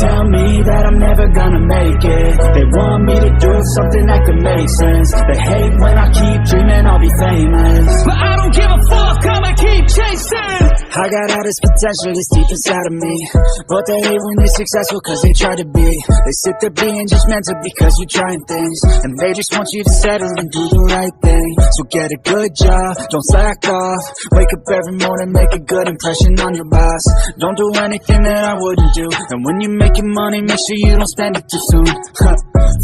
tell me that I'm never gonna make it. They want me to do something that could make sense. They hate when I keep dreaming I'll be famous, but I don't give a fuck, I'ma keep chasing. I got all this potential that's deep inside of me, but they hate when they're successful cause they try to be. They sit there being judgmental because you're trying things, and they just want you to settle and do the right thing. So get a good job, don't slack off. Wake up every morning, make a good impression on your boss. Don't do anything that I wouldn't do, and when you're making money, make sure you don't spend it too soon.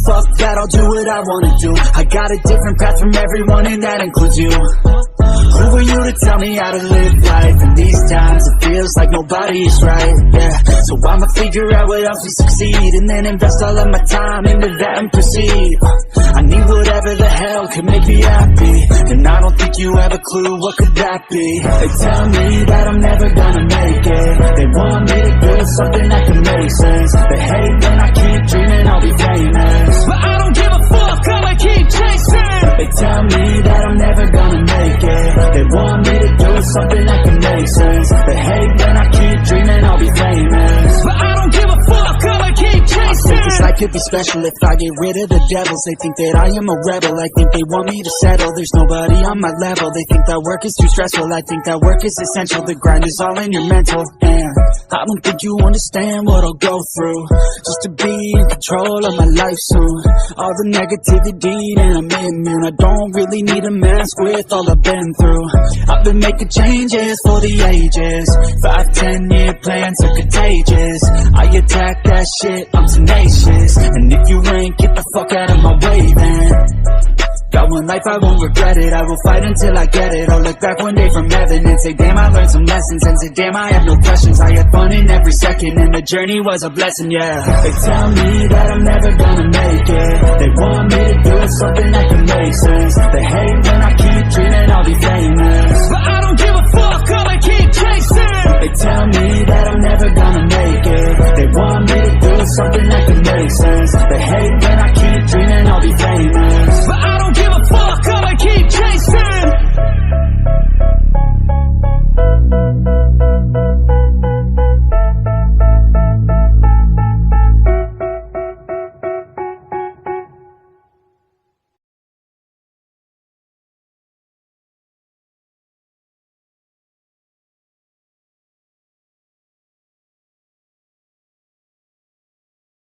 Fuck that, I'll do what I wanna do. I got a different path from everyone, and that includes you. Who are you to tell me how to live life? In these times it feels like nobody is right, yeah. So I'ma figure out what else will succeed, and then invest all of my time into that and proceed. I need whatever the hell could make me happy, and I don't think you have a clue what could that be. They tell me that I'm never gonna make it. They want me to do something that can make sense. They hate when I keep dreaming I'll be famous, but I don't give a fuck, I'ma keep chasing. They tell me that I'm never gonna make it. They want me to do something that can make sense. They hate when I keep dreaming I'll be famous, but I don't give a fuck, I'ma keep chasing. I think this life could be special if I get rid of the devils. They think that I am a rebel, I think they want me to settle. There's nobody on my level, they think that work is too stressful. I think that work is essential, the grind is all in your mental. And I don't think you understand what I'll go through just to be in control of my life soon. All the negativity and I'm immune, I don't really need a mask with all I've been through. I've been making changes for the ages. 5-10 year plans are contagious. I attack that shit, I'm tenacious. And if you ain't, get the fuck out of my way then. Got one life, I won't regret it. I will fight until I get it. I'll look back one day from heaven and say damn, I learned some lessons. And say damn, I have no questions. I had fun in every second, and the journey was a blessing, yeah. They tell me that I'm never gonna make it. They want me to do something that can make sense. They hate when I keep dreaming I'll be famous, but I don't give a fuck, I'ma keep chasing. They tell me that I'm never gonna make it. They want me to do something that can make sense.